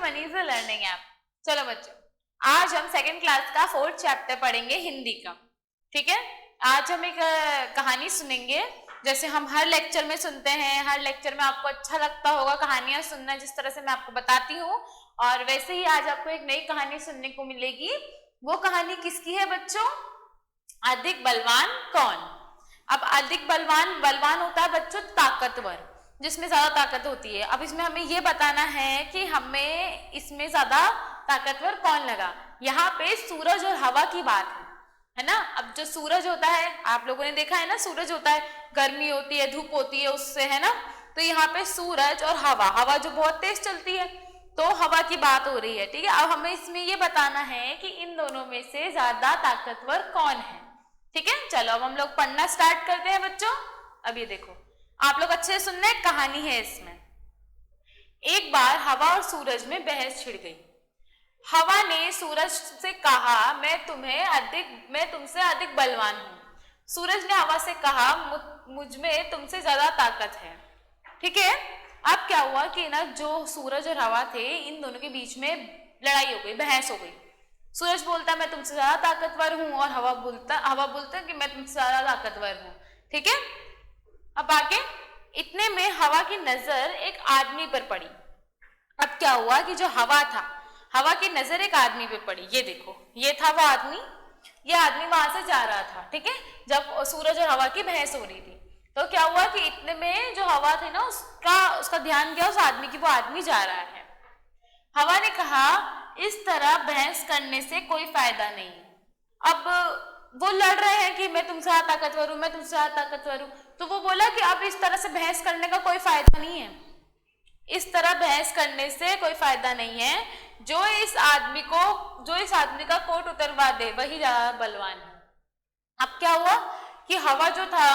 Money से learning app. चलो बच्चों, आज हम सेकेंड क्लास का 4th चैप्टर पढ़ेंगे हिंदी का। ठीक है, आज हम एक कहानी सुनेंगे, जैसे हम हर लेक्चर में सुनते हैं। हर लेक्चर में आपको अच्छा लगता होगा कहानियां सुनना, जिस तरह से मैं आपको बताती हूँ, और वैसे ही आज आपको एक नई कहानी सुनने को मिलेगी। वो कहानी किसकी है बच्चों? अधिक बलवान कौन। अब अधिक बलवान होता है बच्चों ताकतवर, जिसमें ज्यादा ताकत होती है। अब इसमें हमें ये बताना है कि हमें इसमें ज्यादा ताकतवर कौन लगा। यहाँ पे सूरज और हवा की बात है ना। अब जो सूरज होता है, आप लोगों ने देखा है ना, सूरज होता है, गर्मी होती है, धूप होती है उससे, है ना। तो यहाँ पे सूरज और हवा जो बहुत तेज चलती है, तो हवा की बात हो रही है। ठीक है, अब हमें इसमें ये बताना है कि इन दोनों में से ज्यादा ताकतवर कौन है। ठीक है, चलो अब हम लोग पढ़ना स्टार्ट करते हैं बच्चों। अब ये देखो, आप लोग अच्छे से सुनना, एक कहानी है इसमें। एक बार हवा और सूरज में बहस छिड़ गई। हवा ने सूरज से कहा, मैं तुमसे अधिक बलवान हूं। सूरज ने हवा से कहा, मुझ में तुमसे ज्यादा ताकत है। ठीक है, अब क्या हुआ कि ना, जो सूरज और हवा थे, इन दोनों के बीच में लड़ाई हो गई, बहस हो गई। सूरज बोलता मैं तुमसे ज्यादा ताकतवर हूं, और हवा बोलता कि मैं तुमसे ज्यादा ताकतवर हूं। ठीक है, अब आगे, इतने में हवा की नजर एक आदमी पर पड़ी। अब क्या हुआ कि जो हवा की नजर एक आदमी पे पड़ी। ये देखो, ये था वो आदमी, ये आदमी वहां से जा रहा था। ठीक है, जब सूरज और हवा की बहस हो रही थी, तो क्या हुआ कि इतने में जो हवा थी ना, उसका ध्यान गया उस आदमी की, वो आदमी जा रहा है। हवा ने कहा, इस तरह बहस करने से कोई फायदा नहीं। अब वो लड़ रहे हैं कि मैं तुमसे ज्यादा ताकतवर हूं, मैं तुमसे ज्यादा ताकतवर हूं। तो वो बोला कि अब इस तरह से बहस करने का कोई फायदा नहीं है, इस तरह बहस करने से कोई फायदा नहीं है। जो इस आदमी का कोट उतरवा दे, वही ज्यादा बलवान है। अब क्या हुआ कि हवा जो था,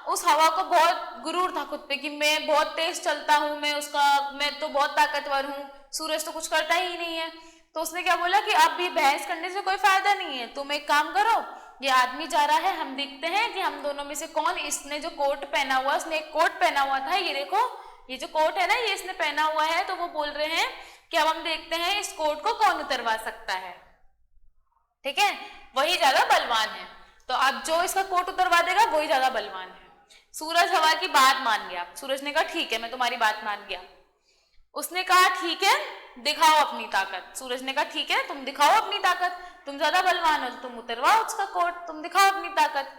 उस हवा को बहुत गुरूर था खुद पे कि मैं बहुत तेज चलता हूं, मैं तो बहुत ताकतवर हूं, सूरज तो कुछ करता ही नहीं है। तो उसने क्या बोला कि अब भी बहस करने से कोई फायदा नहीं है, तुम एक काम करो, ये आदमी जा रहा है, हम देखते हैं कि हम दोनों में से कौन, इसने जो कोट पहना हुआ, उसने एक कोट पहना हुआ था, ये देखो, ये जो कोट है ना, ये इसने पहना हुआ है। तो वो बोल रहे हैं कि अब हम देखते हैं इस कोट को कौन उतरवा सकता है। ठीक है, वही ज्यादा बलवान है। तो अब जो इसका कोट उतरवा देगा वही ज्यादा बलवान है। सूरज हवा की बात मान गया। सूरज ने कहा ठीक है, मैं तुम्हारी बात मान गया। उसने कहा ठीक है, दिखाओ अपनी ताकत। सूरज ने कहा ठीक है, तुम दिखाओ अपनी ताकत, तुम ज्यादा बलवान हो तो तुम उतरवाओ उसका कोट, तुम दिखाओ अपनी ताकत।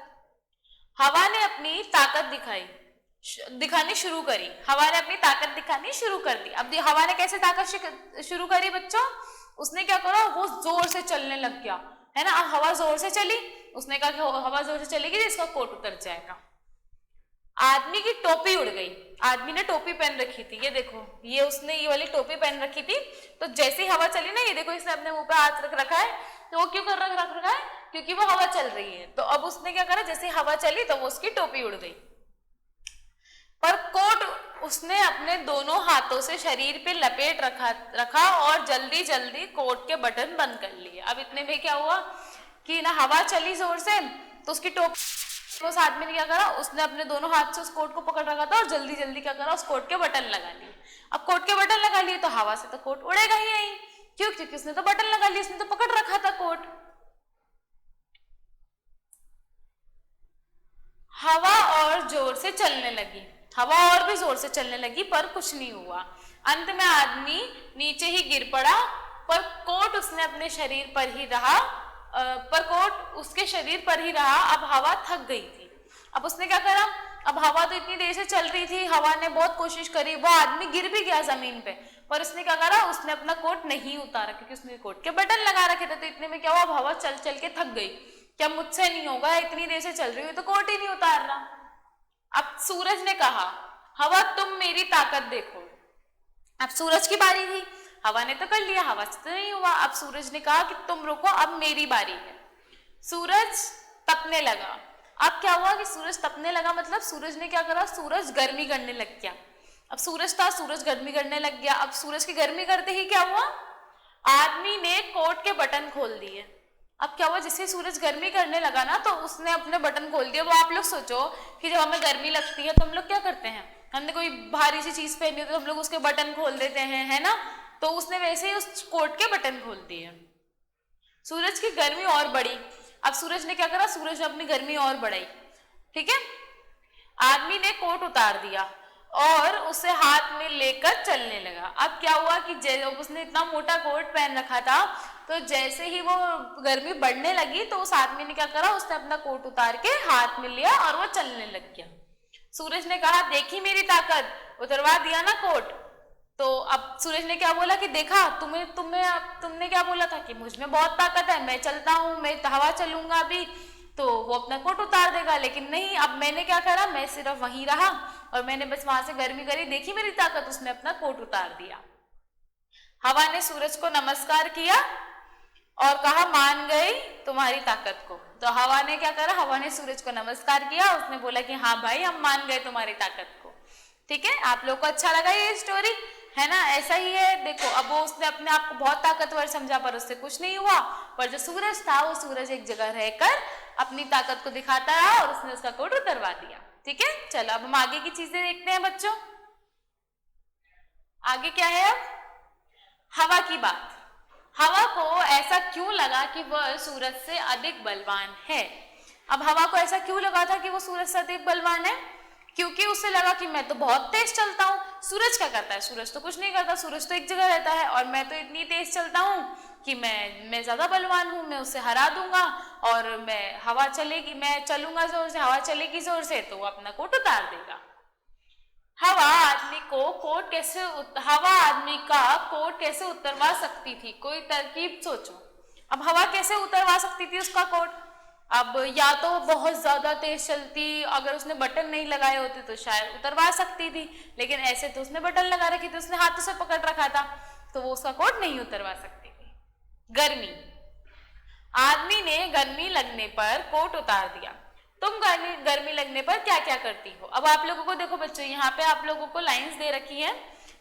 हवा ने अपनी ताकत दिखानी शुरू करी। हवा ने अपनी ताकत दिखानी शुरू कर दी। अब हवा ने कैसे ताकत शुरू करी बच्चों? उसने क्या करा, वो जोर से चलने लग गया, है ना। अब हवा जोर से चली, उसने कहा कि हवा जोर से चलेगी तो इसका कोट उतर जाएगा। आदमी की टोपी उड़ गई। आदमी ने टोपी पहन रखी थी, ये देखो, उसने ये वाली टोपी पहन रखी थी। तो जैसे ही हवा चली ना, ये देखो, इसने अपने मुंह पे हाथ रख रखा है। तो वो क्यों रख रखा है? क्योंकि वो हवा चल रही है। तो अब उसने क्या करा, जैसे हवा चली तो वो उसकी टोपी उड़ गई, पर कोट उसने अपने दोनों हाथों से शरीर पे लपेट रखा और जल्दी जल्दी कोट के बटन बंद कर लिए। अब इतने में क्या हुआ कि ना, हवा चली जोर से, तो उसकी टोपी, उस आदमी ने क्या करा, उसने अपने दोनों हाथ से उस कोट को पकड़ रखा था और जल्दी जल्दी क्या करा, उस कोट के बटन लगा लिए। अब कोट के बटन लगा लिए तो हवा से तो कोट उड़ेगा ही नहीं। क्यों? क्योंकि उसने तो बटन लगा लिए, उसने तो पकड़ रखा था कोट। हवा और जोर से चलने लगी, हवा और भी जोर से चलने लगी, पर कुछ नहीं हुआ। अंत में आदमी नीचे ही गिर पड़ा, पर कोट उसने अपने शरीर पर ही रहा, अब हवा थक गई थी। अब उसने क्या करा, अब हवा तो इतनी देर से चल रही थी, हवा ने बहुत कोशिश करी, वो आदमी गिर भी गया जमीन पे, पर उसने क्या करा, उसने अपना कोट नहीं उतारा, क्योंकि उसने कोट के बटन लगा रखे थे। तो इतने में क्या हुआ, अब हवा चल चल के थक गई। क्या मुझसे नहीं होगा, इतनी देर से चल रही हूँ तो कोट ही नहीं उतार रहा। अब सूरज ने कहा, हवा तुम मेरी ताकत देखो। अब सूरज की बारी थी, हवा ने तो कर लिया, हवा से तो नहीं हुआ। अब सूरज ने कहा कि तुम रुको, अब मेरी बारी है। सूरज तपने लगा। अब क्या हुआ कि सूरज तपने लगा, मतलब सूरज ने क्या करा, सूरज गर्मी करने लग गया। अब सूरज था, सूरज गर्मी करने लग गया। अब सूरज की गर्मी करते ही क्या हुआ, आदमी ने कोट के बटन खोल दिए। अब क्या हुआ, जिससे सूरज गर्मी करने लगा ना, तो उसने अपने बटन खोल दिया। वो आप लोग सोचो कि जब हमें गर्मी लगती है तो हम लोग क्या करते हैं, हमने कोई भारी सी चीज पहनी हो तो हम लोग उसके बटन खोल देते हैं, है ना। तो उसने वैसे ही उस कोट के बटन खोल दिए। सूरज की गर्मी और बढ़ी। अब सूरज ने क्या करा, सूरज ने अपनी गर्मी और बढ़ाई। ठीक है, आदमी ने कोट उतार दिया और उसे हाथ में लेकर चलने लगा। अब क्या हुआ कि जब उसने इतना मोटा कोट पहन रखा था, तो जैसे ही वो गर्मी बढ़ने लगी तो उस आदमी ने क्या करा, उसने अपना कोट उतार के हाथ में लिया और वो चलने लग गया। सूरज ने कहा, देखी मेरी ताकत, उतरवा दिया ना कोट। तो अब सूरज ने क्या बोला कि देखा, तुमने क्या बोला था कि मुझ में बहुत ताकत है, मैं चलता हूँ, मैं हवा चलूंगा अभी तो वो अपना कोट उतार देगा, लेकिन नहीं, अब मैंने क्या करा, मैं सिर्फ वहीं रहा और मैंने बस वहां से गर्मी करी, देखी मेरी ताकत, उसने अपना कोट उतार दिया। हवा ने सूरज को नमस्कार किया और कहा, मान गई तुम्हारी ताकत को। तो हवा ने क्या करा, हवा ने सूरज को नमस्कार किया, उसने बोला कि हाँ भाई, हम मान गए तुम्हारी ताकत को। ठीक है, आप लोग को अच्छा लगा ये स्टोरी, है ना? ऐसा ही है, देखो अब वो उसने अपने आप को बहुत ताकतवर समझा पर उससे कुछ नहीं हुआ, पर जो सूरज था वो सूरज एक जगह रहकर अपनी ताकत को दिखाता रहा और उसने उसका कोट उतरवा दिया। ठीक है, चलो अब हम आगे की चीजें देखते हैं बच्चों। आगे क्या है, अब हवा की बात। हवा को ऐसा क्यों लगा कि वह सूरज से अधिक बलवान है? अब हवा को ऐसा क्यों लगा था कि वो सूरज से अधिक बलवान है? क्योंकि उसे लगा कि मैं तो बहुत तेज चलता हूँ। सूरज क्या करता है, सूरज तो कुछ नहीं करता, सूरज तो एक जगह रहता है, और मैं तो इतनी तेज चलता हूँ कि मैं ज्यादा बलवान हूँ, मैं उसे हरा दूंगा, और हवा चलेगी, मैं चलूंगा जोर से, हवा चलेगी जोर से तो वो अपना कोट उतार देगा। हवा आदमी का कोट कैसे उतरवा सकती थी? कोई तरकीब सोचो। अब हवा कैसे उतरवा सकती थी उसका कोट? अब या तो बहुत ज्यादा तेज चलती, अगर उसने बटन नहीं लगाए होते तो शायद उतरवा सकती थी, लेकिन ऐसे तो उसने बटन लगा रखी थी, उसने हाथों से पकड़ रखा था, तो वो उसका कोट नहीं उतरवा सकती थी। गर्मी, आदमी ने गर्मी लगने पर कोट उतार दिया। तुम गर्मी लगने पर क्या क्या करती हो? अब आप लोगों को देखो बच्चों, यहाँ पे आप लोगों को लाइंस दे रखी है।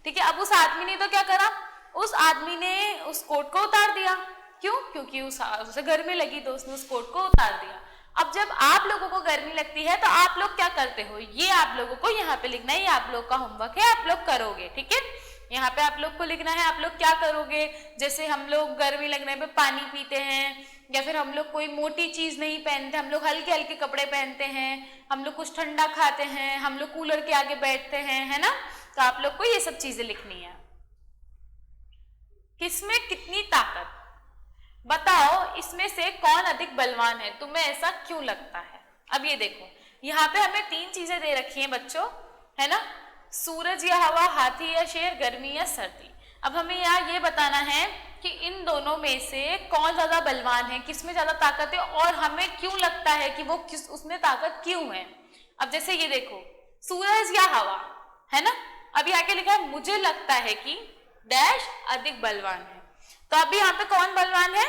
ठीक है, अब उस आदमी ने तो क्या करा, उस आदमी ने उस कोट को उतार दिया। क्यों? क्योंकि उसे गर्मी लगी तो उसने उस कोट को उतार दिया। अब जब आप लोगों को गर्मी लगती है तो आप लोग क्या करते हो, ये आप लोगों को यहाँ पे लिखना है, ये आप लोग का होमवर्क है, आप लोग करोगे। ठीक है, यहाँ पे आप लोग को लिखना है आप लोग क्या करोगे। जैसे हम लोग गर्मी लगने पे पानी पीते हैं, या फिर हम लोग कोई मोटी चीज नहीं पहनते, हम लोग हल्के हल्के कपड़े पहनते हैं, हम लोग कुछ ठंडा खाते हैं, हम लोग कूलर के आगे बैठते हैं, है ना? तो आप लोग को ये सब चीजें लिखनी है। किसमें कितनी ताकत, बताओ इसमें से कौन अधिक बलवान है, तुम्हें ऐसा क्यों लगता है? अब ये देखो, यहाँ पे हमें 3 चीजें दे रखी हैं बच्चों, है ना? सूरज या हवा, हाथी या शेर, गर्मी या सर्दी। अब हमें यहाँ ये बताना है कि इन दोनों में से कौन ज्यादा बलवान है, किसमें ज्यादा ताकत है, और हमें क्यों लगता है कि वो उसमें ताकत क्यों है। अब जैसे ये देखो, सूरज या हवा, है ना? अब यहाँ के लिखा है मुझे लगता है कि डैश अधिक बलवान है, तो अभी यहाँ पे कौन बलवान है?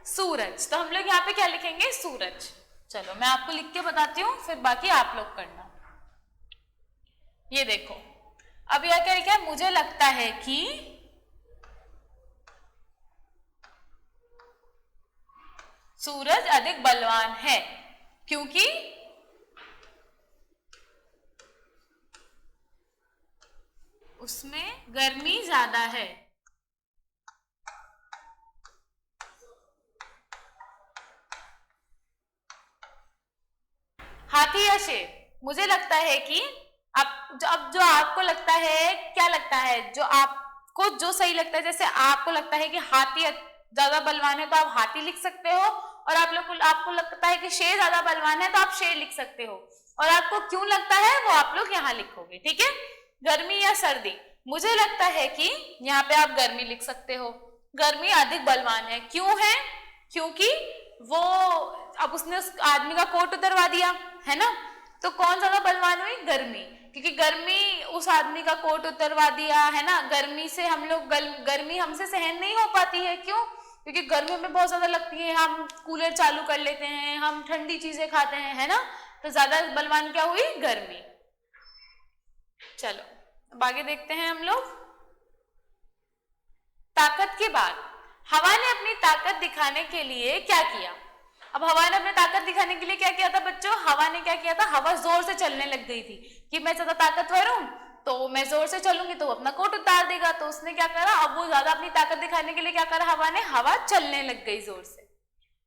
सूरज। तो हम लोग यहाँ पे क्या लिखेंगे? सूरज। चलो मैं आपको लिख के बताती हूँ, फिर बाकी आप लोग करना। ये देखो, अब यहाँ क्या लिखा है, मुझे लगता है कि सूरज अधिक बलवान है क्योंकि उसमें गर्मी ज्यादा है। हाथी या शेर, मुझे लगता है कि अब जो आपको लगता है, क्या लगता है, जो आपको जो सही लगता है, जैसे आपको लगता है कि हाथी ज्यादा बलवान है तो आप हाथी लिख सकते हो, और आपको लगता है कि शेर ज्यादा बलवान है तो आप शेर लिख सकते हो, और आपको क्यों लगता है वो आप लोग यहाँ लिखोगे। ठीक है, गर्मी या सर्दी, मुझे लगता है कि यहाँ पे आप गर्मी लिख सकते हो। गर्मी अधिक बलवान है, क्यों है? क्योंकि वो अब उसने उस आदमी का कोट उतरवा दिया, है ना? तो कौन ज्यादा बलवान हुई? गर्मी, क्योंकि गर्मी उस आदमी का कोट उतरवा दिया, है ना? गर्मी से हम लोग गर्मी हमसे सहन नहीं हो पाती है, क्यों? क्योंकि गर्मी हमें बहुत ज्यादा लगती है, हम कूलर चालू कर लेते हैं, हम ठंडी चीजें खाते हैं, है ना? तो ज्यादा बलवान क्या हुई? गर्मी। चलो अब आगे देखते हैं हम लोग। ताकत के बाद हवा ने अपनी ताकत दिखाने के लिए क्या किया? अब हवा ने अपनी ताकत दिखाने के लिए क्या किया था बच्चों? हवा ने क्या किया था? हवा जोर से चलने लग गई थी कि मैं ज्यादा ताकतवर हूं, तो मैं जोर से चलूंगी तो वो अपना कोट उतार देगा। तो उसने क्या करा, अब वो ज्यादा अपनी ताकत दिखाने के लिए क्या करा, हवा ने, हवा चलने लग गई जोर से।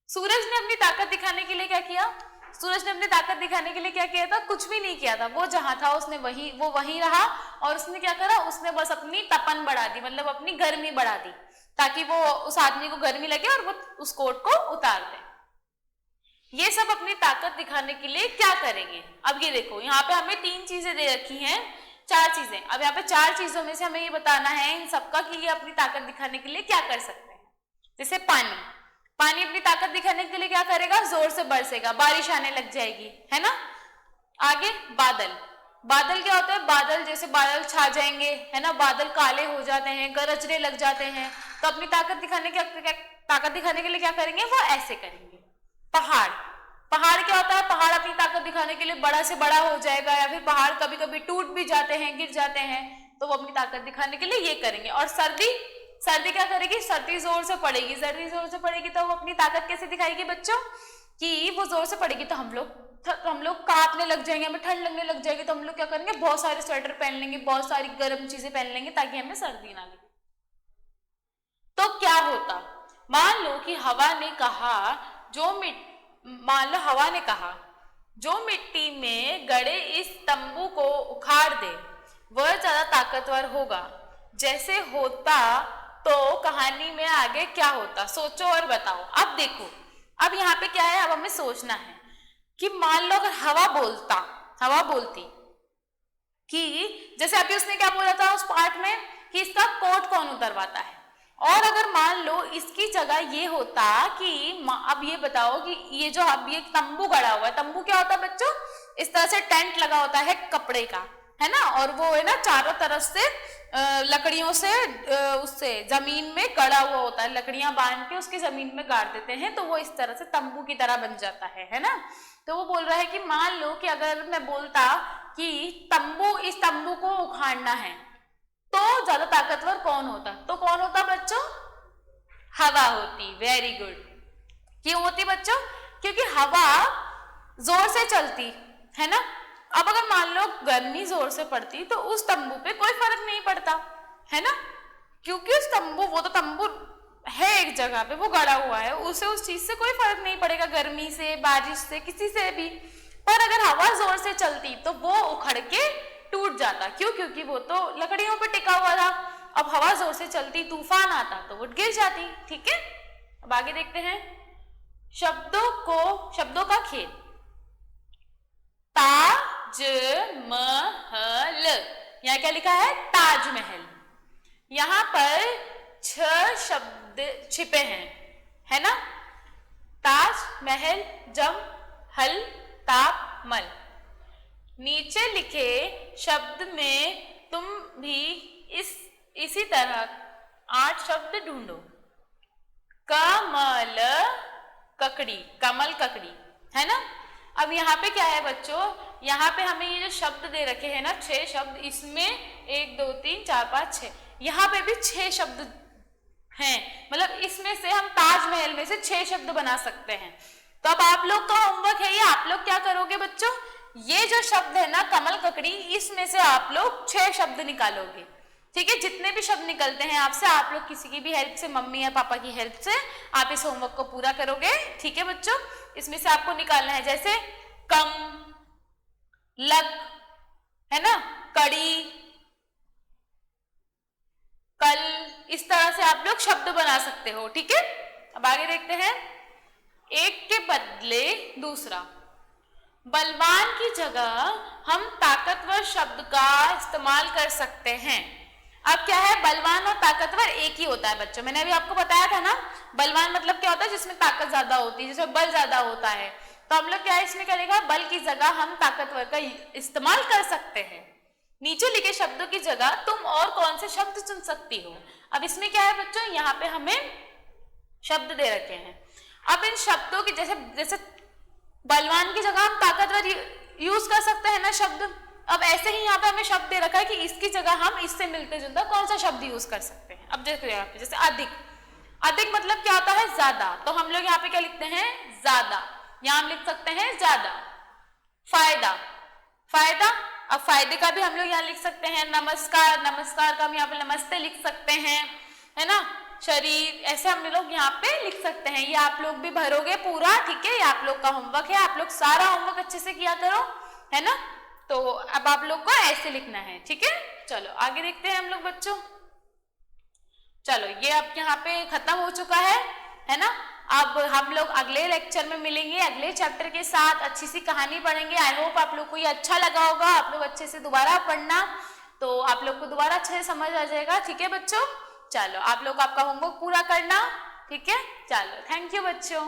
सूरज ने अपनी ताकत दिखाने के लिए क्या किया, सूरज ने अपनी ताकत दिखाने के लिए क्या किया था, कुछ भी नहीं किया था। वो जहां था उसने वहीं रहा और उसने क्या करा, उसने बस अपनी तपन बढ़ा दी, मतलब अपनी गर्मी बढ़ा दी, ताकि वो उस आदमी को गर्मी लगे और वो उस कोट को उतार दे। ये सब अपनी ताकत दिखाने के लिए क्या करेंगे। अब ये देखो, यहाँ पे हमें 3 चीजें दे रखी हैं, 4 चीजें। अब यहाँ पे 4 चीजों में से हमें ये बताना है इन सबका कि ये अपनी ताकत दिखाने के लिए क्या कर सकते हैं। जैसे पानी, पानी अपनी ताकत दिखाने के लिए क्या करेगा, जोर से बरसेगा, बारिश आने लग जाएगी, है ना। आगे बादल, बादल क्या होता है, बादल जैसे बादल छा जाएंगे, है ना, बादल काले हो जाते हैं, गरजने लग जाते हैं, तो अपनी ताकत दिखाने के लिए क्या करेंगे, वो ऐसे करेंगे। पहाड़, पहाड़ क्या होता है, पहाड़ अपनी ताकत दिखाने के लिए बड़ा से बड़ा हो जाएगा, या फिर पहाड़ कभी कभी टूट भी जाते हैं, गिर जाते हैं, तो वो अपनी ताकत दिखाने के लिए ये करेंगे। और सर्दी, सर्दी क्या करेगी, सर्दी जोर से पड़ेगी, सर्दी जोर से पड़ेगी तो वो अपनी ताकत कैसे दिखाएगी बच्चों, कि वो जोर से पड़ेगी तो हम लोग कांपने लग जाएंगे, हमें ठंड लगने लग जाएगी, तो हम लोग क्या करेंगे, बहुत सारे स्वेटर पहन लेंगे, बहुत सारी गर्म चीजें पहन लेंगे ताकि हमें सर्दी ना लगे। तो क्या होता, मान लो कि हवा ने कहा, हवा ने कहा जो मिट्टी में गड़े इस तंबू को उखाड़ दे वह ज्यादा ताकतवर होगा। जैसे होता तो कहानी में आगे क्या होता, सोचो और बताओ। अब देखो, अब यहाँ पे क्या है, अब हमें सोचना है कि मान लो अगर हवा बोलती कि जैसे अभी उसने क्या बोला था उस पार्ट में कि इसका कोट कौन उतरवाता है, और अगर मान लो इसकी जगह ये होता कि अब ये बताओ कि ये जो अब ये तंबू गड़ा हुआ है, तंबू क्या होता है बच्चों, इस तरह से टेंट लगा होता है कपड़े का, है ना, और वो है ना चारों तरफ से लकड़ियों से उससे जमीन में गड़ा हुआ होता है, लकड़ियां बांध के उसकी जमीन में गाड़ देते हैं, तो वो इस तरह से तंबू की तरह बन जाता है ना। तो वो बोल रहा है कि मान लो कि अगर मैं बोलता कि इस तंबू को उखाड़ना है तो ज्यादा ताकतवर कौन होता, तो कौन होता बच्चों, हवा होती। Very good. क्यों होती बच्चों, क्योंकि हवा जोर से चलती है ना। अब अगर मान लो गर्मी जोर से पड़ती तो उस तंबू पे कोई फर्क नहीं पड़ता, है ना, क्योंकि वो तो तंबू है एक जगह पे, वो गड़ा हुआ है, उसे उस चीज से कोई फर्क नहीं पड़ेगा, गर्मी से, बारिश से, किसी से भी। पर अगर हवा जोर से चलती तो वो उखड़ के टूट जाता। क्यों, क्योंकि वो तो लकड़ियों पे टिका हुआ था। अब हवा जोर से चलती, तूफान आता तो वो गिर जाती। ठीक है, अब आगे देखते हैं शब्दों का खेल। ताजमहल, यहाँ क्या लिखा है, ताजमहल। यहाँ पर 6 शब्द छिपे हैं, है ना, ताज, महल, जम, हल, ताप, मल। नीचे लिखे शब्द में तुम भी इसी तरह 8 शब्द ढूंढो। कमल ककड़ी, है ना। अब यहाँ पे क्या है बच्चों, यहाँ पे हमें ये जो शब्द दे रखे हैं ना, 6 शब्द, इसमें 1 2 3 4 5 6, यहाँ पे भी 6 शब्द हैं, मतलब इसमें से हम ताजमहल में से 6 शब्द बना सकते हैं। तो अब आप लोग का होमवर्क है, ये आप लोग क्या करोगे बच्चों, ये जो शब्द है ना कमल ककड़ी, इसमें से आप लोग 6 शब्द निकालोगे। ठीक है, जितने भी शब्द निकलते हैं आपसे, आप लोग किसी की भी हेल्प से, मम्मी या पापा की हेल्प से आप इस होमवर्क को पूरा करोगे। ठीक है बच्चों, इसमें से आपको निकालना है, जैसे कम, लक, है ना, कड़ी, कल, इस तरह से आप लोग शब्द बना सकते हो। ठीक है, अब आगे देखते हैं। एक के बदले दूसरा, बलवान की जगह हम ताकतवर शब्द का इस्तेमाल कर सकते हैं। अब क्या है, बलवान और ताकतवर एक ही होता है बच्चों, मैंने अभी आपको बताया था ना। बलवान मतलब क्या होता है, जिसमें ताकत ज्यादा होती है, जिसमें बल ज्यादा होता है। तो हम लोग क्या है, इसमें क्या लिखा, बल की जगह हम ताकतवर का इस्तेमाल कर सकते हैं। नीचे लिखे शब्दों की जगह तुम और कौन से शब्द चुन सकती हो। अब इसमें क्या है बच्चों, यहाँ पे हमें शब्द दे रखे हैं। अब इन शब्दों की जैसे बलवान की जगह हम ताकतवर यूज कर सकते हैं ना शब्द। अब ऐसे ही यहाँ पे हमें शब्द दे रखा है कि इसकी जगह हम इससे मिलते जुलता कौन सा शब्द यूज कर सकते हैं। अब देखो यहाँ पे जैसे अधिक, अधिक मतलब क्या होता है, ज्यादा, तो हम लोग यहाँ पे क्या लिखते हैं, ज्यादा, यहाँ हम लिख सकते हैं ज्यादा। फायदा, फायदा अब फायदे का भी हम लोग यहाँ लिख सकते हैं नमस्कार, नमस्कार का हम यहाँ पे नमस्ते लिख सकते हैं, है ना। शरीर, ऐसे हम लोग यहाँ पे लिख सकते हैं। ये आप लोग भी भरोगे पूरा, ठीक है। ये आप लोग का होमवर्क है, आप लोग सारा होमवर्क अच्छे से किया करो, है ना। तो अब आप लोग को ऐसे लिखना है, ठीक है। चलो आगे देखते हैं हम लोग बच्चों। चलो ये अब यहाँ पे खत्म हो चुका है ना। अब हम लोग अगले लेक्चर में मिलेंगे अगले चैप्टर के साथ, अच्छी सी कहानी पढ़ेंगे। आई होप आप लोग को ये अच्छा लगा होगा। आप लोग अच्छे से दोबारा पढ़ना, तो आप लोग को दोबारा अच्छे से समझ आ जाएगा, ठीक है बच्चों। चलो आप लोग आपका होमवर्क पूरा करना, ठीक है। चलो थैंक यू बच्चों।